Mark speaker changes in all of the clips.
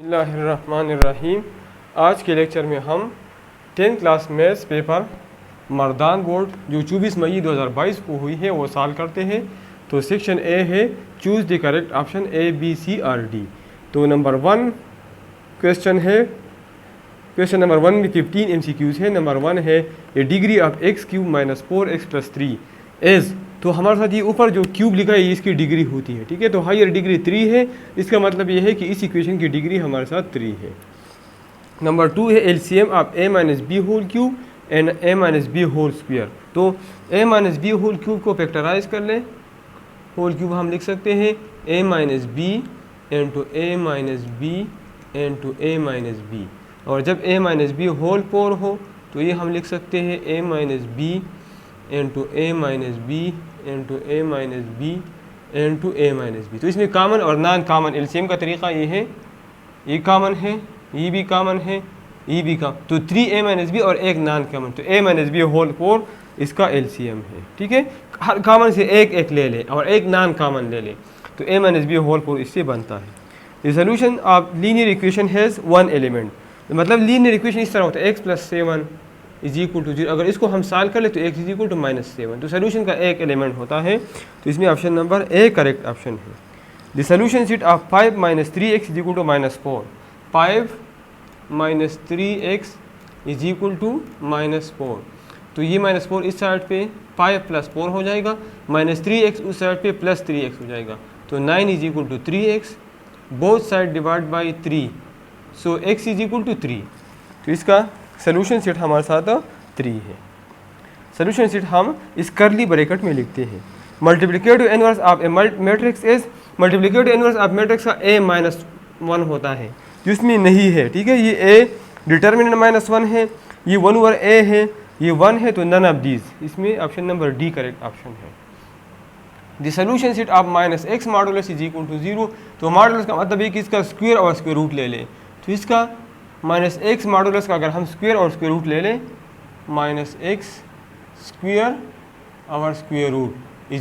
Speaker 1: बिस्मिल्लाहिर्रहमानिर्रहीम। आज के लेक्चर में हम 10th class maths paper Mardan board जो 24 मई 2022 को हुई है वो सॉल्व करते हैं। तो सेक्शन ए है choose the correct option ABCRD। तो नंबर 1 क्वेश्चन है, क्वेश्चन नंबर 1 में 15 MCQs है। नंबर 1 है ए degree of x³ - 4x + 3 as. तो हमारे साथ ये ऊपर जो क्यूब लिखा है ये इसकी डिग्री होती है, ठीक है। तो हायर डिग्री 3 है, इसका मतलब ये है कि इस इक्वेशन की डिग्री हमारे साथ 3 है। नंबर 2 है LCM of a - b³ and a - b²। तो a - b³ को फैक्टराइज कर लें, होल क्यूब हम लिख सकते हैं a - b into a - b into a - b। और जब a - b होल 4 हो तो ये हम लिख सकते हैं a - b into a - b into a - b into a - b। तो इसमें कॉमन और नॉन कॉमन एलसीएम का तरीका ये है, ये कॉमन है, ये भी कॉमन है, ये भी कॉमन। तो 3a - b और एक नॉन कॉमन, तो a - b होल 4 इसका एलसीएम है, ठीक है। हर कॉमन से एक एक ले ले और एक नॉन कॉमन ले ले, तो a - b होल 4 इससे बनता है। The solution of linear equation has 1 element. मतलब लीनियर इक्वेशन इस तरह होता है x + 7 = 0। अगर इसको हम सॉल्व कर ले तो x = -7। तो सोल्यूशन का एक एलिमेंट होता है, तो इसमें option number A correct option है। The solution set of 5 - 3x = -4। 5 - 3x = -4। तो ये -4 इस साइड पे 5 + 4 हो जाएगा, -3x उस साइड पे +3x हो जाएगा। तो 9 = 3x, both side divide by 3, so x = 3। तो इसका सोल्यूशन सेट हमारे साथ 3 है। सोल्यूशन सेट हम इस करली ब्रैकेट में लिखते हैं। Multiplicative inverse of A matrix is, multiplicative inverse of matrix का a - 1 होता है, जिसमें नहीं है, ठीक है। ये a डिटर्मिनेंट -1 है, ये 1/a है, ये 1 है, तो नन ऑफ दीज, इसमें option number D correct option है। The solution set of -x modulus = 0। तो मॉडुलस का मतलब है कि इसका स्क्वायर और स्क्वायर रूट ले लें। तो इसका -x मॉडुलस का अगर हम स्क्वायर और स्क्वायर रूट ले लें, -x स्क्वायर और स्क्वायर रूट =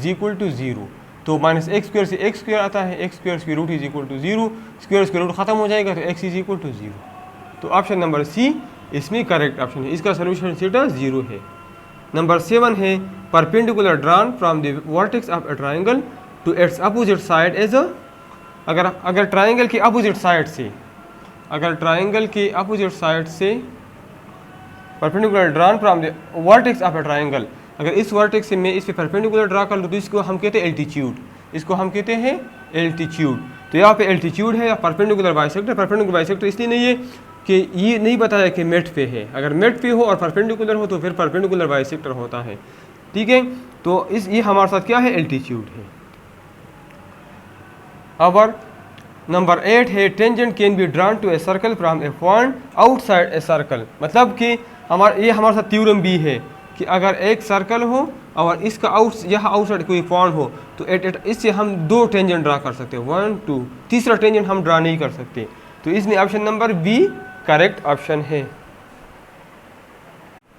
Speaker 1: 0। तो -x² से x² आता है, x² square root = 0, square square root ख़त्म हो जाएगा तो x = 0। तो ऑप्शन नंबर सी इसमें करेक्ट ऑप्शन है, इसका सोल्यूशन सेट 0 है। नंबर 7 है perpendicular drawn from the vertex of a triangle to its opposite side is a. अगर ट्राइंगल की अपोजिट साइड से, अगर ट्राइंगल की अपोजिट साइड से perpendicular drawn from the vertex of a triangle, अगर इस वर्टेक्स से मैं इस पे परपेंडिकुलर ड्रा कर लूँ तो इसको हम कहते हैं एल्टीट्यूड, इसको हम कहते हैं एल्टीट्यूड। तो यहाँ पे एल्टीट्यूड है या परपेंडिकुलर बाइसेक्टर। परपेंडिकुलर बाइसेक्टर इसलिए नहीं है कि ये नहीं बताया कि मेट पे है, अगर मेट पे हो और परपेंडिकुलर हो तो फिर परपेंडिकुलर बाइसेक्टर होता है, ठीक है। तो ये हमारे साथ क्या है, एल्टीट्यूड है। और नंबर 8 है tangent can be drawn to a circle from a point outside a circle. मतलब कि ये हमारे साथ थ्योरम भी है कि अगर एक सर्कल हो और इसका यहाँ आउटसाइड कोई पॉइंट हो तो इससे हम 2 टेंजेंट ड्रा कर सकते हैं, 1 2। तीसरा टेंजेंट हम ड्रा नहीं कर सकते, तो इसमें option number B correct option है।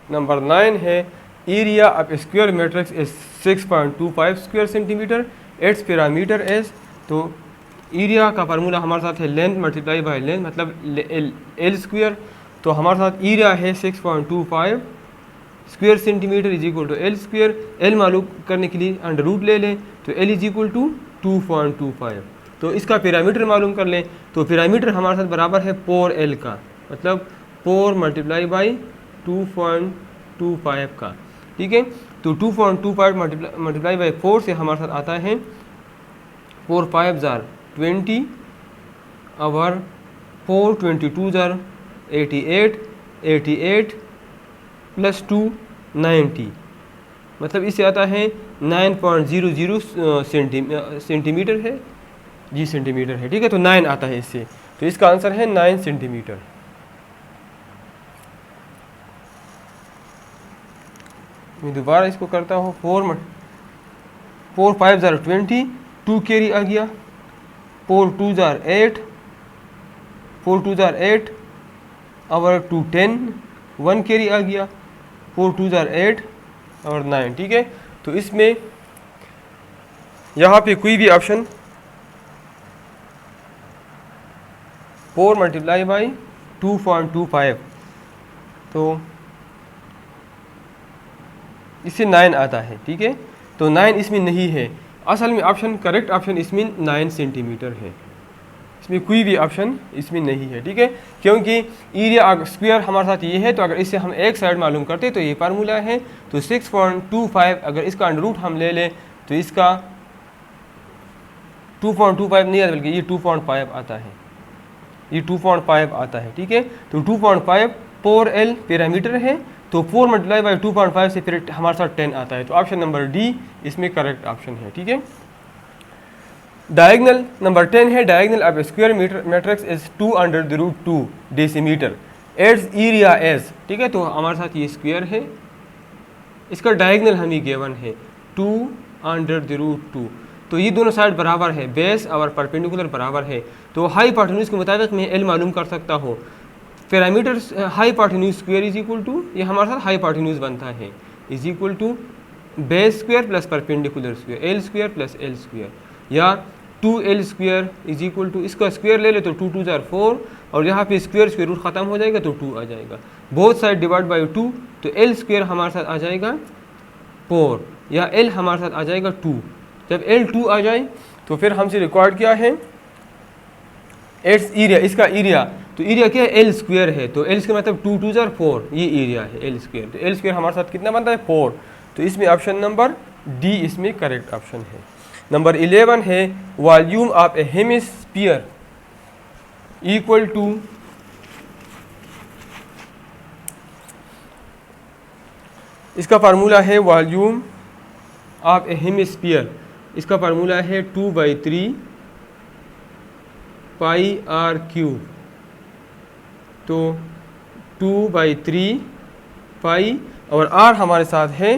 Speaker 1: नंबर 9 है area of square matrix is 6.25 square centimetre, its parameter is. तो एरिया का फार्मूला हमारे साथ है लेंथ मल्टीप्लाई बाय लेंथ, मतलब एल स्क्वायर। तो हमारे साथ एरिया है 6.25 square centimetre = L square. L मालूम करने के लिए अंडर रूट ले लें, तो एल = 2.25। तो इसका पैरामीटर मालूम कर लें, तो पैरामीटर हमारे साथ बराबर है 4l का, मतलब 4 × बाई 2.25 का, ठीक है। तो 2.25 मल्टीप्लाई बाई 4 से हमारे साथ आता है 4 5 जार 20 और 4 22 जार 88, 88 + 2 90, मतलब इससे आता है 9.00 सेंटीमीटर है जी, सेंटीमीटर है, ठीक है। तो 9 आता है इससे, तो इसका आंसर है 9 सेंटीमीटर। मैं दोबारा इसको करता हूँ, 4 5 जार 20, 2 कैरी आ गया, 4 2 जार 8, 4 2 जार 8 और 2 10, 1 कैरी आ गया, 4 2 जार 8 और 9, ठीक है। तो इसमें यहाँ पे कोई भी ऑप्शन 4 मल्टीप्लाई बाई 2.25, तो इससे 9 आता है, ठीक है। तो 9 इसमें नहीं है, असल में ऑप्शन करेक्ट ऑप्शन इसमें 9 सेंटीमीटर है, इसमें कोई भी ऑप्शन इसमें नहीं है, ठीक है। क्योंकि एरिया स्क्वायर हमारे साथ ये है, तो अगर इससे हम एक साइड मालूम करते तो ये फार्मूला है, तो 6.25 अगर इसका अंडर रूट हम ले लें तो इसका 2.25 नहीं आता, बल्कि ये 2.5 आता है, ये 2.5 आता है, ठीक है। तो 2.5 4L पैरामीटर है, तो 4 मल्टीप्लाई बाई 2.5 से फिर हमारे साथ 10 आता है, तो ऑप्शन नंबर डी इसमें करेक्ट ऑप्शन है, ठीक है। डायगनल नंबर 10 है, diagonal of square matrix is 2√2 decimetre its area is, ठीक है। तो हमारे साथ ये स्क्वायर है, इसका डायगनल हमें गिवन है 2√2, तो ये दोनों साइड बराबर है, बेस और परपेंडिकुलर बराबर है, तो हाइपोटेन्यूज के मुताबिक मैं एल मालूम कर सकता हूँ। Parameter hypotenuse square is equal to, ये हमारे साथ हाइपोटेन्यूज बनता है, is equal to base square plus perpendicular square, L square plus L square, या 2L square is equal to, इसका स्क्वायर ले ले तो 2 2 4, और यहाँ पे स्क्वायर स्क्वायर रूट खत्म हो जाएगा तो 2 आ जाएगा, बोथ साइड डिवाइड बाई 2, तो L स्क्वायर हमारे साथ आ जाएगा 4, या L हमारे साथ आ जाएगा 2। जब L 2 आ जाए तो फिर हमसे रिकॉर्ड क्या है, एट्स एरिया, इसका एरिया, तो एरिया क्या है, L स्क्वायर है, तो L स्क्वायर मतलब 2 2 4, ये एरिया है L स्क्वायर, तो L स्क्वायर हमारे साथ कितना बनता है 4, तो इसमें ऑप्शन नंबर डी इसमें करेक्ट ऑप्शन है। नंबर 11 है, volume of a hemisphere equal to, इसका फार्मूला है वॉल्यूम ऑफ ए हेमिस्फीयर, इसका फार्मूला है 2/3 पाई आर क्यूब, तो 2/3 पाई और आर हमारे साथ है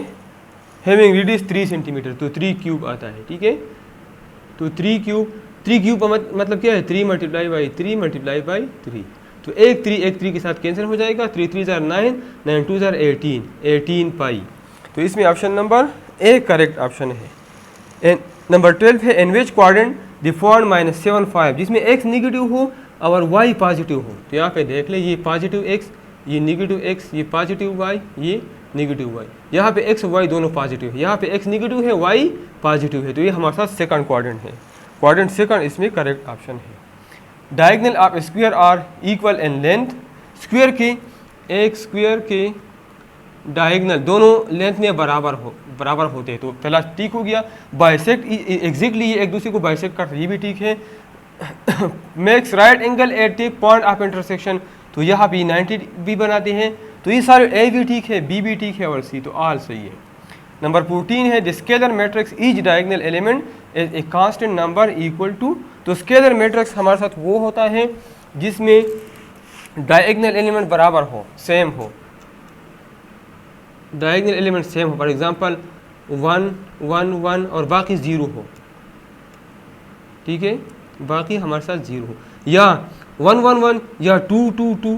Speaker 1: हैविंग रेडियस 3 सेंटीमीटर, तो 3 क्यूब आता है, ठीक है। तो 3 क्यूब मतलब क्या है, 3 मल्टीप्लाई बाई 3 मल्टीप्लाई बाई 3, तो एक 3 के साथ कैंसिल हो जाएगा, 3 3 9, 9 2 18 पाई, तो इसमें option number A correct option है। नंबर 12 है, इन विच क्वाड्रेंट द फॉर्म -7 5, जिसमें x निगेटिव हो और y पॉजिटिव हो, तो यहाँ पे देख ले, ये पॉजिटिव x, ये निगेटिव x, ये पॉजिटिव y, ये निगेटिव y, यहाँ पे x y दोनों पॉजिटिव है, यहाँ पे x निगेटिव है y पॉजिटिव है, तो ये हमारे साथ सेकंड क्वाड्रेंट है, क्वाड्रेंट सेकंड इसमें करेक्ट ऑप्शन है। Diagonal of square are equal in length, square के एक स्क्वायर के डायगोनल दोनों लेंथ में बराबर होते हैं, तो पहला ठीक हो गया। बाइसेक्ट एग्जैक्टली ये एक दूसरे को बाइसेक्ट करते, ये भी ठीक है। Makes right angle at the point of intersection, तो यहाँ पे 90 भी बनाते हैं, तो ये सारे ए भी ठीक है, बी भी ठीक है और सी, तो ऑल सही है। नंबर 14 है, the scalar matrix each diagonal element is a constant number equal to, तो स्केलर मैट्रिक्स हमारे साथ वो होता है जिसमें डायगोनल एलिमेंट बराबर हो, सेम हो, डायगोनल एलिमेंट सेम हो, फॉर एग्जांपल 1 1 1 और बाकी 0 हो, ठीक है, बाकी हमारे साथ 0 हो, या 1 1 1 या 2 2 2,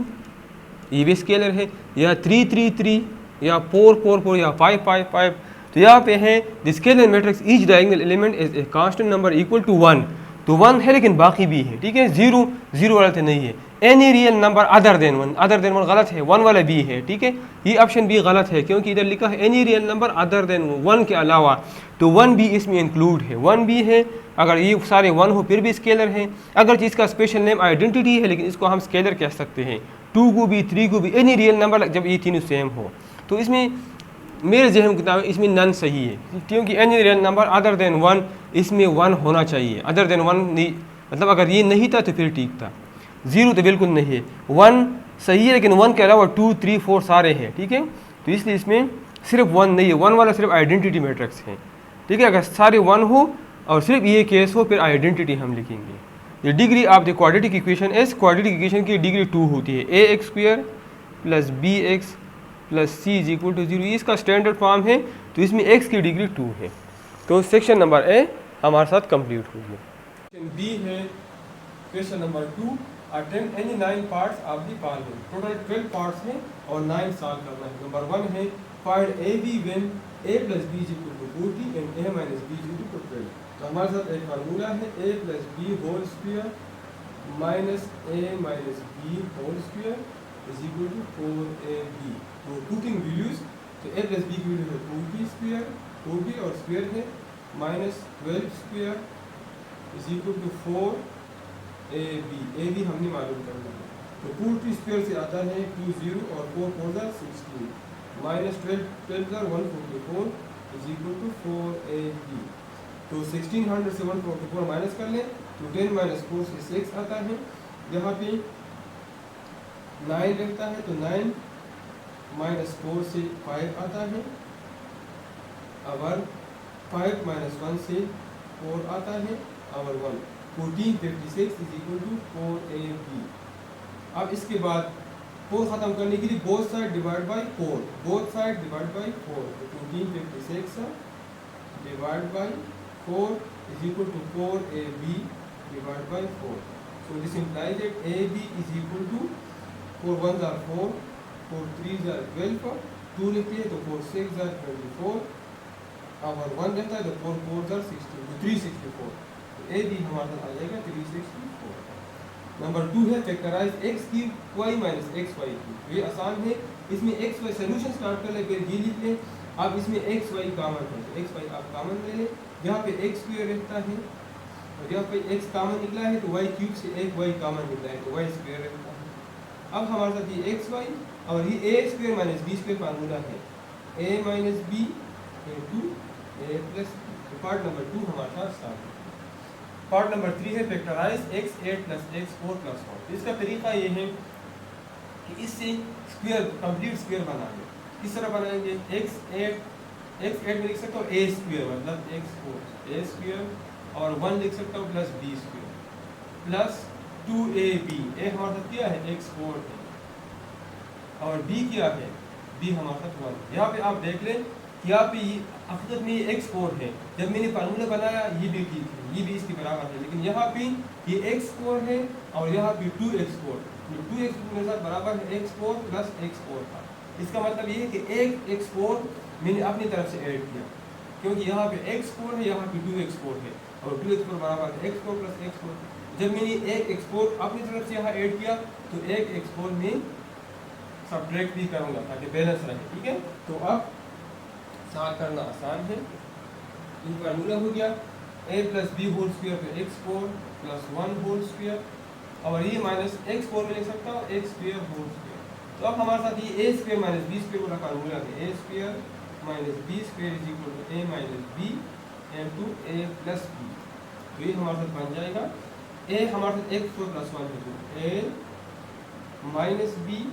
Speaker 1: ये भी स्केलर है, या 3 3 3 या 4 4 4 या 5 5 5, तो यहाँ पे है the scalar matrix each diagonal element is a constant number equal to 1, तो 1 है लेकिन बाकी भी है, ठीक है, 0 0 वाला तो नहीं है। Any real number other than 1 गलत है, 1 वाला बी है, ठीक है, ये ऑप्शन भी गलत है क्योंकि इधर लिखा है any real number other than 1 के अलावा, तो 1 भी इसमें इंक्लूड है, 1 भी है, अगर ये सारे 1 हो फिर भी स्केलर है, अगर इसका स्पेशल नेम आइडेंटिटी है लेकिन इसको हम स्केलर कह सकते हैं, 2 को भी 3 को भी, एनी रियल नंबर जब ये तीनों सेम हो, तो इसमें मेरे जहन किताब इसमें नन सही है, क्योंकि any real number other than 1, इसमें 1 होना चाहिए, अदर देन 1 नहीं, मतलब अगर ये नहीं था तो फिर ठीक था, 0 तो बिल्कुल नहीं है, 1 सही है लेकिन 1 के अलावा 2 3 4 सारे हैं, ठीक है, तो इसलिए इसमें सिर्फ 1 नहीं है, 1 वाला सिर्फ आइडेंटिटी मैट्रिक्स है, ठीक है, अगर सारे 1 हो और सिर्फ ये केस हो फिर आइडेंटिटी हम लिखेंगे। ये degree of the quadratic equation is, quadratic equation की डिग्री 2 होती है, ax² plus bx plus C is equal to 0, इसका स्टैंडर्ड फॉर्म है, तो इसमें x की डिग्री 2 है, तो सेक्शन नंबर ए हमारे साथ कंप्लीट हो गया। सेक्शन बी है, question number 2, attempt any 9 parts of the following, total 12 parts हैं और 9 सॉल्व करना है। नंबर 1 है, find A B when a plus B is equal to 40 and a minus B is equal to 12, तो हमारे साथ एक फार्मूला है a plus B whole square minus A minus B whole square is equal to 4ab। तो putting values, तो A plus B की value है 2b square, 2b और स्क्वायर है minus 12 square is equal to 4ab। A B हमने मालूम करना है, तो 2 स्क्वायर से आता है 20 और 4 4 16 minus 12 144 is equal to 4ab। तो 1600 से 144 माइनस कर लें तो 10 माइनस 4 से 6 आता है, यहाँ पे 9 रहता है तो 9 माइनस 4 से 5 आता है, और 5 माइनस 1 से 4 आता है, और 1 1456 इज इक्वल टू 4ab। अब इसके बाद 4 ख़त्म करने के लिए both side divide by 4, both side divide by 4, तो 1456 divide by 4 is equal to 4ab divided by 4. So this implies that ab is equal to 4 1s are 4, 4 3s are 12, 2 लिखते हैं तो 4 6s are 24, और 1 रहता है तो 4 4s are 16, तो 364। तो ab हमारा आ जाएगा 364। नंबर 2 है factorise x cube y minus X Y cube. ये आसान है, इसमें x y सोल्यूशन स्टार्ट कर ले, फिर ये लिख लें। अब इसमें x y कॉमन है तो x y आप कॉमन ले लें, यहाँ पे x स्क्वायर रहता है और यहाँ पे x कॉमन निकला है तो y क्यूब से एक y कॉमन निकला है तो y स्क्वायर रहता है। अब हमारे साथ ये x y और ये a square minus b square formula है, a minus B into a plus B. तो पार्ट नंबर 2 हमारे साथ स्टार्ट है। पार्ट नंबर 3 है factorise x8 plus x4 plus 1। इसका तरीका ये है कि इससे स्क्वायर कंप्लीट स्क्वायर बनाएंगे। किस तरह बनाएंगे, x8 में लिख सकता हूँ a स्क्वायर मतलब x4 a स्क्वायर और 1 लिख सकता हूँ plus b square plus 2ab। a हमारे साथ क्या है x4 है और b क्या है b हमारे साथ 1। यहाँ पे आप देख लें कि यहाँ पे हकीकत में ये x4 है, जब मैंने फार्मूला बनाया ये भी ठीक है, ये भी इसके बराबर है, लेकिन यहाँ पे ये x4 है और यहाँ पे 2x4, 2x4 मेरे साथ बराबर है x4 प्लस x4 का। इसका मतलब ये है कि एक x4 मैंने अपनी तरफ से ऐड किया, क्योंकि यहाँ पे x4 है यहाँ पे 2x4 है और 2x4 बराबर है x4 प्लस x4। जब मैंने एक x4 अपनी तरफ से यहाँ ऐड किया तो एक x4 में सब्ट्रैक्ट भी करूँगा ताकि बैलेंस रहे, ठीक है। तो अब साथ करना आसान है, इन फार्मूला हो गया a plus B whole square पे x4 प्लस 1 होल स्क्वायर और ये माइनस x4 में लिख सकता हूँ x स्क्वायर होल स्क्वायर। तो अब हमारे साथ ये a square minus B square वाला फार्मूला है, a square minus B square is equal to a minus B into a plus B. तो ये हमारे साथ बन जाएगा a हमारे साथ x4 प्लस 1 है तो a minus B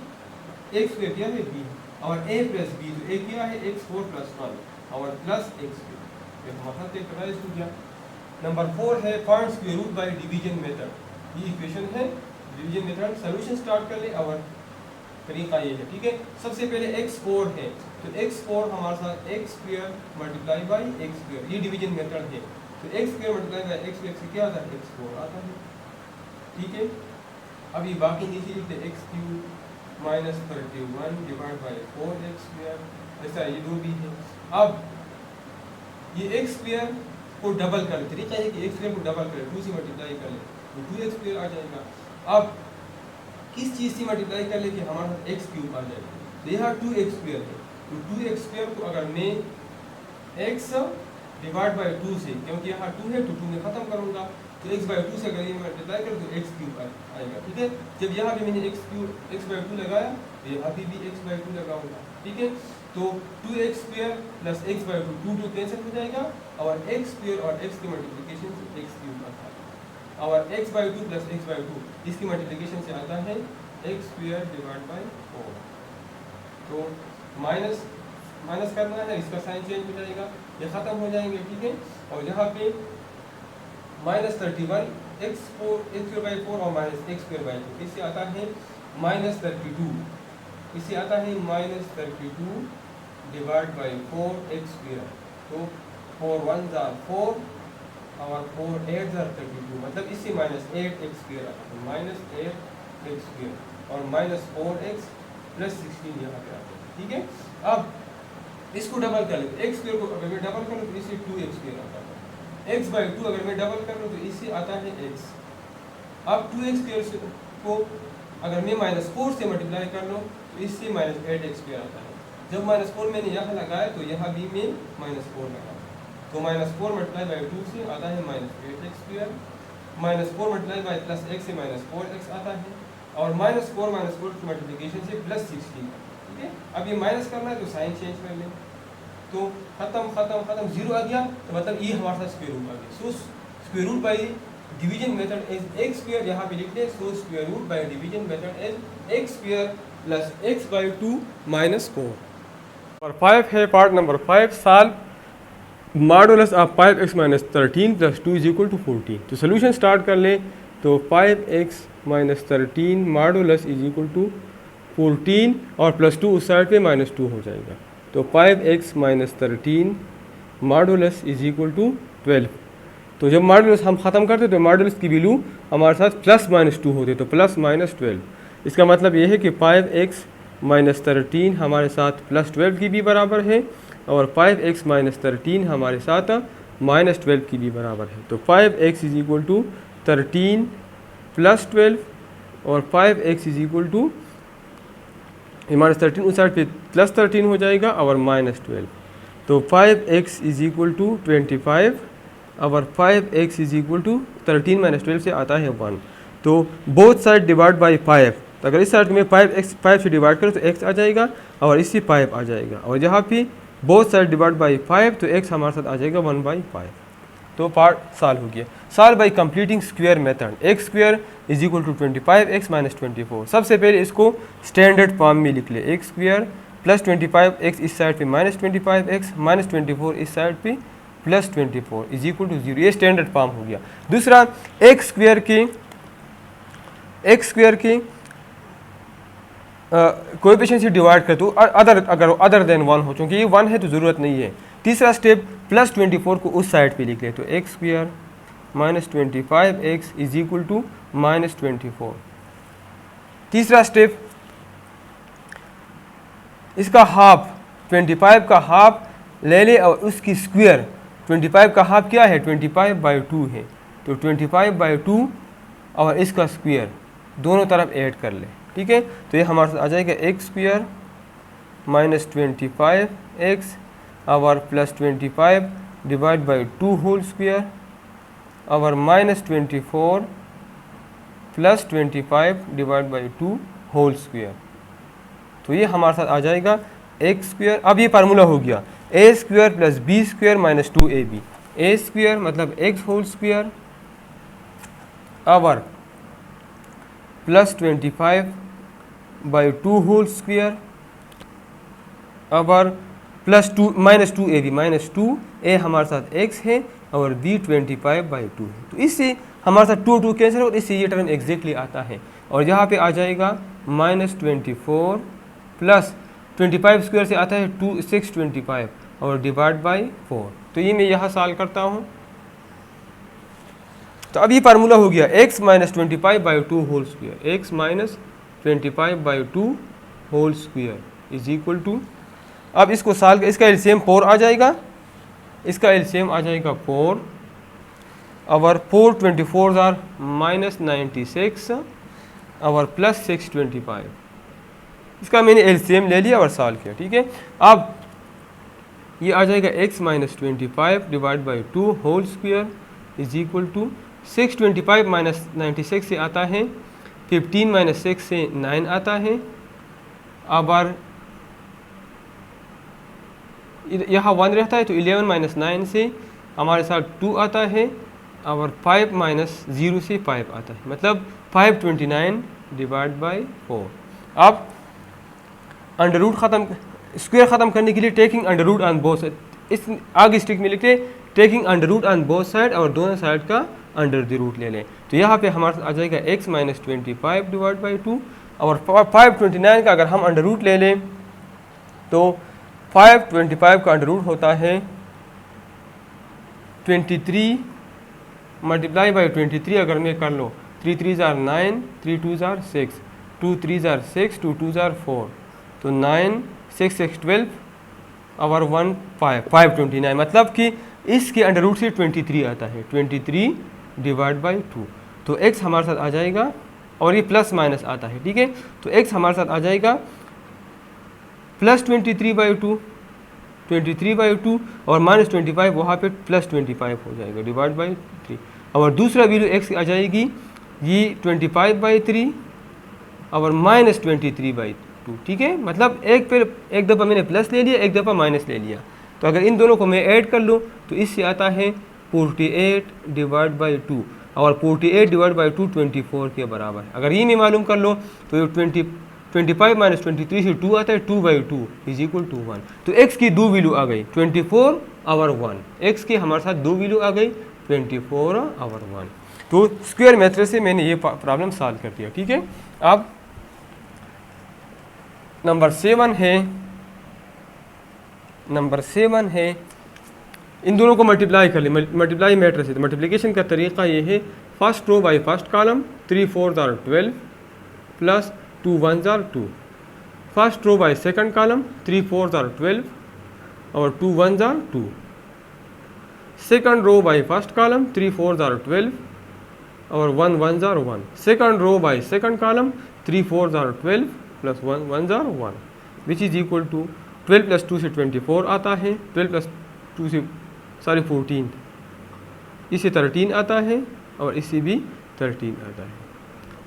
Speaker 1: x square क्या है b और a प्लस बी, तो a क्या है x4 प्लस 1 और प्लस x स्क्वायर। ये हमारे साथ फैक्टराइज हो गया। नंबर 4 है find square root by division method. ये इक्वेशन है डिवीजन मेथड, सॉल्यूशन स्टार्ट कर ले और तरीका ये है, ठीक है। सबसे पहले x4 है तो x4 हमारे साथ x square multiply by x square, ये डिवीजन मेथड है। तो x square multiply by x square से क्या आता है x4 आता है, ठीक है। अब ये बाकी नीचे लिखते x cube minus 31 divide by 4x square, ऐसा ये दो भी है। अब ये x स्क्वायर को डबल कर ले, तरीका है कि x स्क्वायर को डबल करें, 2 से मल्टीप्लाई कर ले तो 2x स्क्वायर आ जाएगा। अब किस चीज़ से मल्टीप्लाई कर ले कि हमारे साथ x क्यूब आ जाएगा, तो यहाँ 2x स्क्वायर है तो 2x स्क्वायर को अगर मैं x डिवाइड बाई 2 से, क्योंकि यहाँ 2 है तो 2 में ख़त्म करूँगा तो x बाई 2 से अगर ये मल्टीप्लाई करूँ तो x क्यूब आएगा, ठीक है। जब यहाँ पे मैंने x बाई 2 लगाया तो यहाँ पे भी x बाई 2 लगाऊंगा, ठीक है। तो 2x square plus x by 2 2 cancel हो जाएगा और x स्क्वायर और x की मल्टीप्लिकेशन से x क्यूब आता है और x by 2 plus x by 2 इसकी मल्टीप्लिकेशन से आता है x स्क्वायर डिवाइड बाई 4। तो माइनस माइनस करना है, इसका साइन चेंज हो जाएगा, ये ख़त्म हो जाएंगे, ठीक है। और यहाँ पे माइनस 31 x स्क्वायर बाई 4 और माइनस x स्क्वायर बाई 2, इससे आता है माइनस 32, इससे आता है minus 32 divide by 4x square. तो 4 1s are 4 और 4 8s are 32, मतलब इससे माइनस 8x स्क्वायर आता है, माइनस 8x स्क्वायर और माइनस 4x प्लस 16 यहाँ पे आता है, ठीक है। अब इसको डबल कर लेते, x स्क्वायर को अगर मैं डबल करूँ तो इससे 2x स्क्वायर आता है, x बाई 2 अगर मैं डबल कर लूँ तो इससे आता है x, अब 2x² को अगर मैं -4 से मल्टीप्लाई कर लूँ तो इससे -8x² आता है। जब -4 मैंने यहाँ लगाया तो यहाँ भी मैं -4 लगा, तो -4 मल्टीप्लाई बाई 2 से आता है -8x², -4 मल्टीप्लाई बाई +x से -4x आता है, और -4 की मल्टीप्लिकेशन से +16। ठीक है, अब ये माइनस करना है तो साइन चेंज कर लें, तो खत्म 0 आ गया, तो मतलब ये हमारे साथ स्क्वायर रूट आ गया। So square root by division method is x², यहाँ पे लिख लें। So square root by division method is x² plus x/2 -4। और 5 है part number 5, solve modulus of 5x - 13 + 2 = 14। तो सोल्यूशन स्टार्ट कर लें, तो 5x - 13 मॉडुलस = 14 और +2 उस साइड पे -2 हो जाएगा, तो 5x - 13 मॉडुलस = 12। तो जब मॉडुलस हम ख़त्म करते तो मॉडुलस की वैल्यू हमारे साथ +-2 होते, तो +-12। इसका मतलब ये है कि 5x - 13 हमारे साथ +12 की भी बराबर है, और 5x - 13 हमारे साथ -12 की भी बराबर है। तो 5x = 13 + 12, और 5x = -13 उस साइड पे +13 हो जाएगा और -12, तो 5x = 25, और 5x = 13 - 12 से आता है 1। तो बोथ साइड डिवाइड बाई 5, तो अगर इस साइड में 5 से डिवाइड करें तो x आ जाएगा, और इससे 5 आ जाएगा, और यहाँ पे बोथ साइड डिवाइड बाई 5 तो x हमारे साथ आ जाएगा 1/5। तो पार्ट सॉल्व हो गया। Solve by completing square method, x² = 25x - 24। सबसे पहले इसको स्टैंडर्ड फॉर्म में लिख ले, x² + 25x इस साइड पे -25x -24 इस साइड पे +24 = 0। ये स्टैंडर्ड फॉर्म हो गया। दूसरा x² की कोएफिशिएंट से डिवाइड कर, तो अगर अदर देन 1 हो, चूँकि ये 1 है तो ज़रूरत नहीं है। तीसरा स्टेप +24 को उस साइड पे लिख ले, तो x² - 25x = -24। तीसरा स्टेप इसका हाफ 25 का हाफ ले ले और उसकी स्क्वायर, 25 का हाफ क्या है 25/2 है, तो 25/2 और इसका स्क्वायर दोनों तरफ ऐड कर ले। ठीक है, तो ये हमारे साथ आ जाएगा x² - 25x और +25 / 2 होल स्क्वायर और -24 + 25 / 2 होल स्क्वायर। तो ये हमारे साथ आ जाएगा x²। अब ये फार्मूला हो गया a² + b² - 2ab। a² मतलब x होल स्क्वायर और +25 / 2 होल स्क्वायर और -2ab -2a हमारे साथ x है और b 25/2 है। तो इससे हमारे साथ 2 कैंसिल और इससे ये टर्म एग्जैक्टली आता है, और यहाँ पे आ जाएगा -24 + 25 स्क्वायर से आता है 625 और डिवाइड बाई 4। तो ये मैं यहाँ सॉल्व करता हूँ, तो अब ये फार्मूला हो गया x - 25/2 whole square, x - 25/2 whole square = अब इसको सॉल्व, इसका एलसीएम 4 आ जाएगा, इसका एलसीएम आ जाएगा 4 और 4 24 आर -96 और +625। इसका मैंने एलसीएम ले लिया और सॉल्व किया। ठीक है, अब ये आ जाएगा x - 25 / 2 होल स्क्वायर = 625 - 96 से आता है 15 - 6 से 9 आता है, अब यहाँ 1 रहता है तो 11 - 9 से हमारे साथ 2 आता है और 5 - 0 से 5 आता है, मतलब 529 / 4। अब अंडर रूट स्क्वायर ख़त्म करने के लिए taking under root on both side, इस आगे स्टिक में लिखे taking under root on both side और दोनों साइड का अंडर द रूट ले लें। तो यहाँ पे हमारे साथ आ जाएगा x - 25 / 2 और 529 का अगर हम अंडर रूट ले लें तो 525 का अंडर रूट होता है 23 मल्टीप्लाई बाई 23। अगर मैं कर लो 3 3 = 9, 3 2 = 6, 2 3 = 6, 2 2 = 4, तो 9 6 6 12 और 1 529, मतलब कि इसके अंडर रूट से 23 आता है, 23 / 2। तो x हमारे साथ आ जाएगा, और ये प्लस माइनस आता है, ठीक है। तो x हमारे साथ आ जाएगा प्लस 23/2, 23/2 और माइनस 25 वहाँ पे प्लस 25 हो जाएगा डिवाइड बाई 3। और दूसरा वैल्यू x आ जाएगी ये 25/3 और माइनस 23/2, ठीक है। मतलब एक दफ़ा मैंने प्लस ले लिया, एक दफ़ा माइनस ले लिया। तो अगर इन दोनों को मैं ऐड कर लूँ तो इससे आता है 48 डिवाइड बाई 2, और 48 डिवाइड बाई 2 24 के बराबर है। अगर ये मैं मालूम कर लो तो 25 माइनस 23 से 2 आता है, 2/2 इज इक्वल टू 1। तो x की दो वैल्यू आ गई 24 और 1, x की हमारे साथ दो वैल्यू आ गई 24 और 1। तो स्क्वायर मेथड से मैंने ये प्रॉब्लम सॉल्व कर दिया, ठीक है। अब नंबर 7 है, इन दोनों को मल्टीप्लाई कर ले, मल्टीप्लाई मैट्रिक्स है। तो मल्टीप्लिकेशन का तरीका ये है, first row by first column, 3 4 R 12 plus 2 1 R 2। First row by second column, 3 4 R 12 और 2 1 R 2। Second row by first column, 3 4 R 12 और 1 1 R 1। Second row by second column, 3 4 R 12 plus 1 1 R 1, which is equal to 12 plus 2 से 24 आता है, 12 plus 2 से 14, इससे 13 आता है और इससे भी 13 आता है।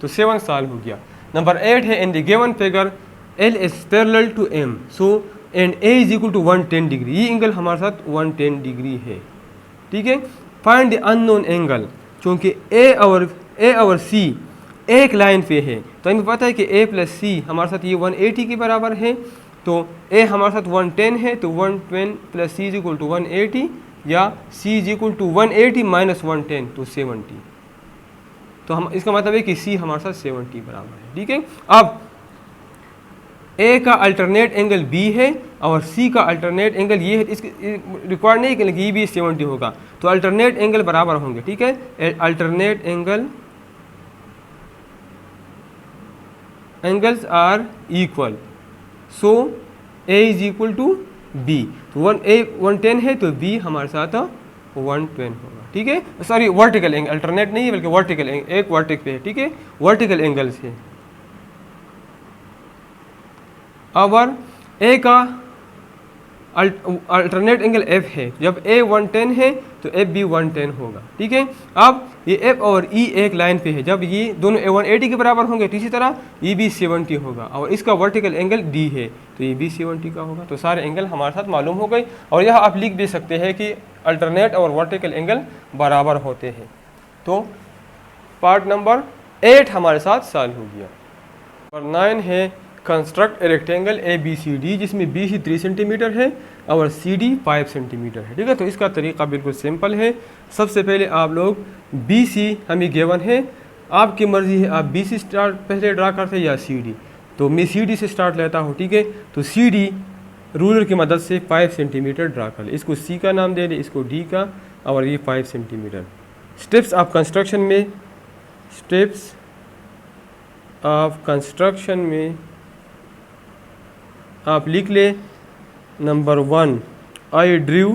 Speaker 1: तो 7 सॉल्व हो गया। नंबर 8 है, in the given figure L is parallel to M, so and A is equal to 110 degree. ये एंगल हमारे साथ 110 डिग्री है, ठीक है। फाइंड द अननोन एंगल, क्योंकि A और C एक लाइन पे है, तो हमें पता है कि A प्लस C हमारे साथ ये 180 के बराबर है। तो A हमारे साथ 110 है, तो 110 plus C is equal to 180, या C is equal to 180 minus 110 तो 70। तो हम इसका मतलब है कि C हमारे साथ 70 बराबर है, ठीक है। अब A का अल्टरनेट एंगल B है और C का अल्टरनेट एंगल ये है, इसके रिक्वायर्ड नहीं कि ये भी 70 होगा, तो अल्टरनेट एंगल बराबर होंगे, ठीक है। Alternate angles are equal, so A is equal to B। तो A 110 है तो B हमारे साथ 110 होगा, ठीक है। सॉरी, वर्टिकल एंगल, अल्टरनेट नहीं है बल्कि वर्टिकल एंगल, एक वर्टिक पे है, ठीक है। वर्टिकल एंगल्स है। और A का अल्टरनेट एंगल F है, जब A 110 है तो F भी 110 होगा, ठीक है। अब ये F और E एक लाइन पे है, जब ये दोनों 180 के बराबर होंगे तो इसी तरह ये भी 70 होगा, और इसका वर्टिकल एंगल D है तो ये भी 70 का होगा। तो सारे एंगल हमारे साथ मालूम हो गए, और यह आप लिख भी सकते हैं कि अल्टरनेट और वर्टिकल एंगल बराबर होते हैं। तो पार्ट नंबर 8 हमारे साथ सॉल्व हो गया। नंबर 9 है, कंस्ट्रक्ट ए रेक्टेंगल ABCD, जिसमें BC 3 सेंटीमीटर है और CD 5 सेंटीमीटर है, ठीक है। तो इसका तरीका बिल्कुल सिंपल है। सबसे पहले आप लोग BC हमें गिवन है, आपकी मर्ज़ी है आप BC स्टार्ट पहले ड्रा करते हैं या CD, तो मैं CD से स्टार्ट लेता हूँ, ठीक है। तो CD रूलर की मदद से 5 सेंटीमीटर ड्रा कर ले, इसको C का नाम दे ले, इसको D का, और ये 5 सेंटीमीटर। स्टेप्स ऑफ कंस्ट्रक्शन में आप लिख ले, number 1, I drew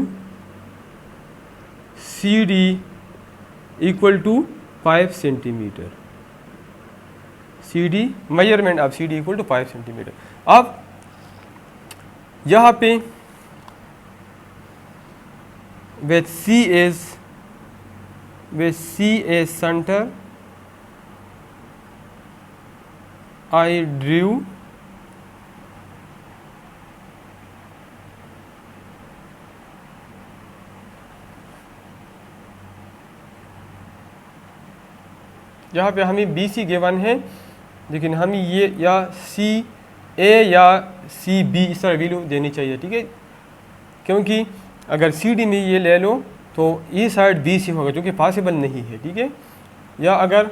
Speaker 1: CD equal to 5 centimetre. CD measurement of CD equal to 5 centimetre. अब यहाँ पे with C as center, I drew यहाँ पे हमें BC गिवन है, लेकिन हमें ये या CA या CB इस तरह वैल्यू देनी चाहिए, ठीक है। क्योंकि अगर CD में ये ले लो तो ये साइड BC होगा, जो कि पॉसिबल नहीं है, ठीक है। या अगर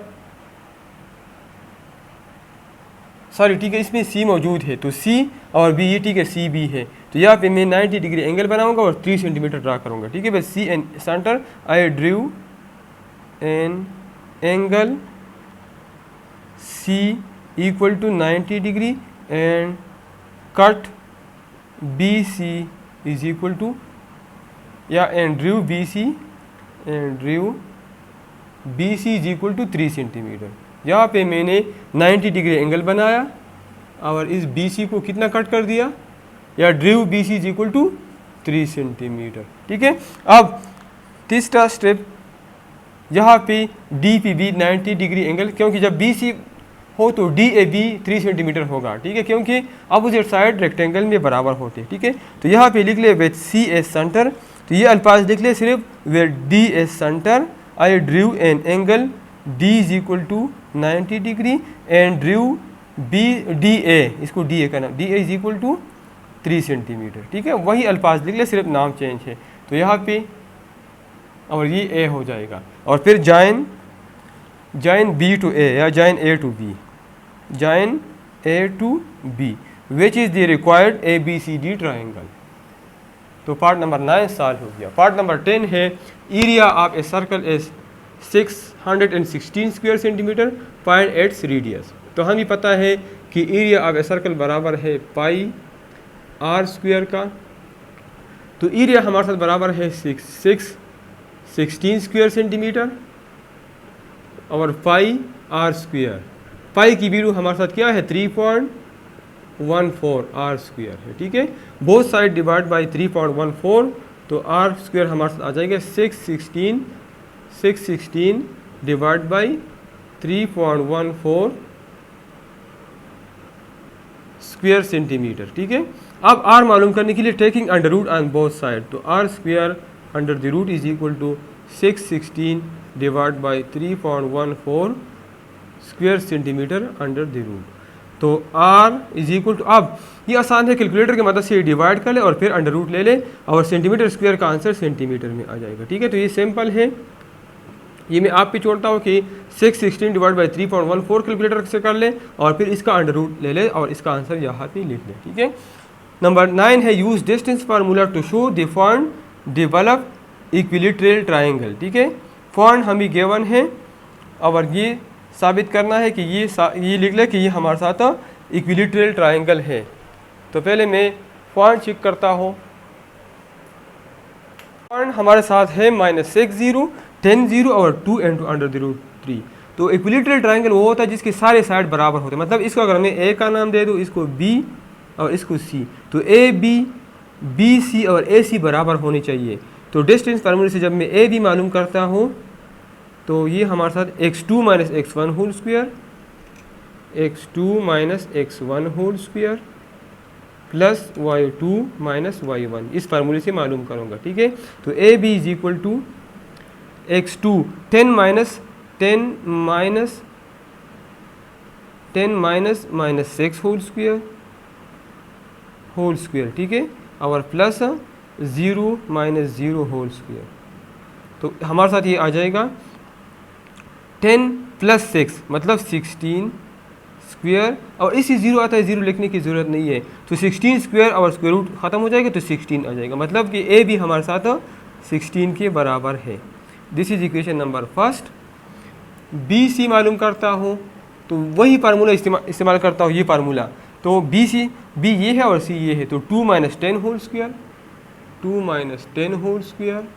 Speaker 1: सॉरी, ठीक है, इसमें C मौजूद है तो C और B, ये ठीक है CB है, तो यहाँ पे मैं 90 डिग्री एंगल बनाऊंगा और 3 सेंटीमीटर ड्रा करूंगा, ठीक है। बस C and centre, I drew an angle C equal to 90 degree and cut BC is equal to, या and drew BC and drew B C is equal to 3 centimetre. यहाँ पे मैंने 90 डिग्री एंगल बनाया और इस बी सी को कितना cut कर दिया, या drew B C is equal to 3 centimetre. ठीक है, अब तीसरा स्टेप, यहाँ पे D P B 90 degree angle, क्योंकि जब बी सी हो तो डी ए बी 3 सेंटीमीटर होगा। ठीक है, क्योंकि अपोजिट साइड रेक्टेंगल में बराबर होते हैं। ठीक है, तो यहाँ पे लिख ले विद सी एस सेंटर, तो ये अल्फाज लिख ले सिर्फ with D as centre I drew an angle D is equal to 90 degree and drew B D A, इसको डी ए का नाम, D A is equal to 3 centimetre. ठीक है, वही अल्फाज लिख ले, सिर्फ नाम चेंज है। तो यहाँ पे और ये ए हो जाएगा, और फिर जॉइन बी टू ए या join A to B, join A to B which is the required A B C D triangle. तो पार्ट नंबर 9 सॉल्व हो गया। पार्ट नंबर 10 है area of a circle is 616 square centimetre, find its radius. तो हमें पता है कि area of a circle बराबर है पाई आर स्क्वायर का, तो एरिया हमारे साथ बराबर है 16 स्क्वायर सेंटीमीटर और पाई आर स्क्वायर। पाई की वैल्यू हमारे साथ क्या है 3.14 आर स्क्वायर है। ठीक है, बोथ साइड डिवाइड बाई 3.14, तो आर स्क्वायर हमारे साथ आ जाएगा 616 डिवाइड बाई 3.14 स्क्वायर सेंटीमीटर। ठीक है, अब आर मालूम करने के लिए taking under root on both side, तो R square under the root is equal to 616 divide by 3.14 square centimetre under the root. तो आर इज इक्वल टू, अब ये आसान है, कैलकुलेटर की मदद से डिवाइड कर ले और फिर अंडर रूट ले ले और सेंटीमीटर स्क्वायर का आंसर सेंटीमीटर में आ जाएगा। ठीक है, तो ये सिंपल है, ये मैं आप पे छोड़ता हूँ कि 616 डिवाइड बाई 3.14 कैलकुलेटर से कर ले और फिर इसका अंडर रूट ले ले और इसका आंसर यहाँ पे लिख ले। ठीक है, नंबर 9 है use distance formula to show the form develop equilateral triangle. ठीक है, फॉर्म हमें गिवन है और ये साबित करना है कि ये लिख ले कि ये हमारे साथ इक्विलेटरल ट्राइंगल है। तो पहले मैं फॉर्म चेक करता हूँ। फॉर्म हमारे साथ है -6 0 10 0 और 2 इंटू अंडर द रूट 3। तो इक्विलेटरल ट्राइंगल वो होता है जिसके सारे साइड बराबर होते हैं, मतलब इसको अगर मैं ए का नाम दे दूँ, इसको बी और इसको सी, तो ए बी बी सी और ए सी बराबर होने चाहिए। तो डिस्टेंस फार्मूले से जब मैं ए बी मालूम करता हूँ तो ये हमारे साथ x2 minus x1 whole square, x2 minus x1 whole square plus y2 minus y1, इस फार्मूले से मालूम करूँगा। ठीक है, तो A B is equal to x2 10 minus 6 whole square. ठीक है, और प्लस 0 माइनस 0 होल स्क्वायर। तो हमारे साथ ये आ जाएगा 10 प्लस 6 मतलब 16 स्क्वायर, और इसी 0 आता है, 0 लिखने की ज़रूरत नहीं है, तो 16 स्क्वायर और स्क्वायर रूट ख़त्म हो जाएगा तो 16 आ जाएगा, मतलब कि ए भी हमारे साथ 16 के बराबर है। This is equation number first. B C मालूम करता हूँ तो वही फार्मूला इस्तेमाल करता हूँ, ये फार्मूला। तो बी सी, बी ये है और सी ये है, तो 2 minus 10 whole square, 2 minus 10 whole square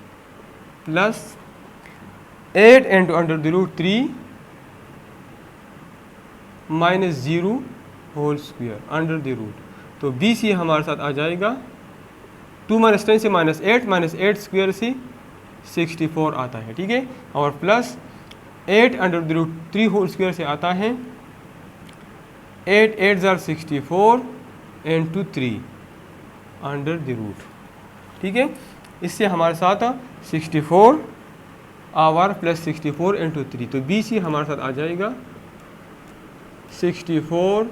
Speaker 1: plus 8 into under the root 3 minus 0 whole square under the root. तो बी सी हमारे साथ आ जाएगा 2 माइनस 10 से माइनस 8 स्क्वायर से 64 आता है। ठीक है, और plus 8 under the root 3 whole square से आता है 8 8 जार 64 इंटू 3 अंडर द रूट। ठीक है, इससे हमारे साथ 64 आवर प्लस 64 इंटू 3, तो बी सी हमारे साथ आ जाएगा 64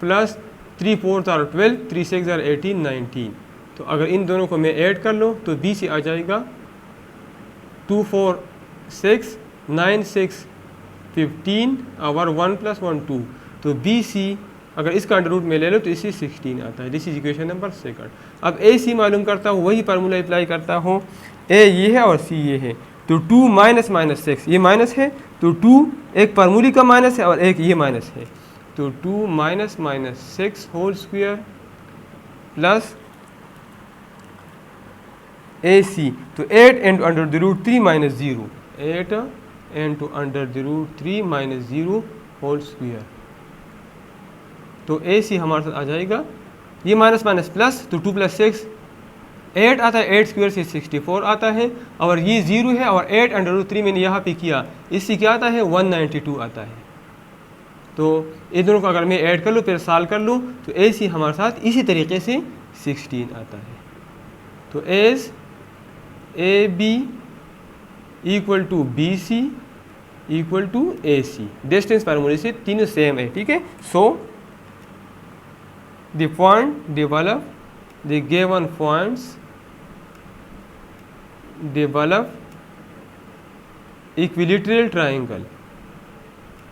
Speaker 1: प्लस 3 4 जार 12, 3 6 जार 18 19। तो अगर इन दोनों को मैं ऐड कर लूँ तो बी सी आ जाएगा 2 4 6 9 6 15 और 1 प्लस 1 2। तो बी सी अगर इसका अंडर रूट में ले लो तो इसी 16 आता है। This is equation number second. अब ए सी मालूम करता हूँ, वही फार्मूला अप्लाई करता हूँ। ए ये है और सी ये है, तो 2 माइनस माइनस 6, ये माइनस है तो 2 एक फार्मूले का माइनस है और एक ये माइनस है, तो 2 minus minus 6 whole square plus A C, तो 8 into under the root 3 minus 0, 8 into under the root 3 minus 0 whole square. तो ए सी हमारे साथ आ जाएगा, ये माइनस माइनस प्लस, तो 2 + 6 8 आता है, 8 स्क्वायर से 64 आता है, और ये 0 है, और 8 अंडर रूट 3 मैंने यहाँ पे किया, इससे क्या आता है 192 आता है। तो इन दोनों को अगर मैं ऐड कर लूँ फिर साल कर लूँ तो ए सी हमारे साथ इसी तरीके से 16 आता है। तो as A B equal to B C equal to A C, distance फार्मूले से तीनों सेम है, ठीक है। So the point develop, the given points develop equilateral triangle,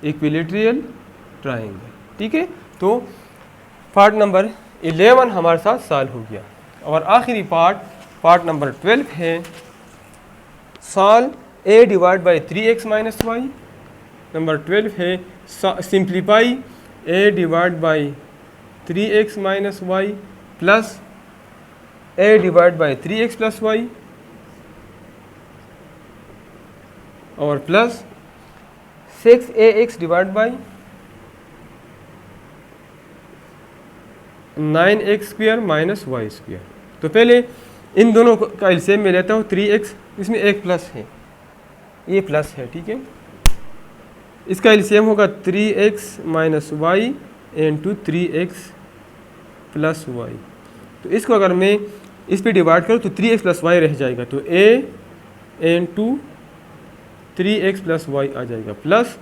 Speaker 1: equilateral triangle, ठीक है। तो पार्ट नंबर 11 हमारे साथ सॉल्व हो गया, और आखिरी पार्ट नंबर 12 है solve a divide by 3x minus Y. Number 12 है simplify a divide by 3x minus Y plus a divide by 3x plus Y, और plus 6ax divide by 9x square minus Y square. तो पहले इन दोनों का LCM में लेता हूँ 3x, इसमें एक प्लस है, ये प्लस है, ठीक है। इसका एलसीएम होगा 3x minus Y into 3x plus Y. तो इसको अगर मैं इस पे डिवाइड करूँ तो 3x प्लस वाई रह जाएगा, तो a into 3x plus Y आ जाएगा, प्लस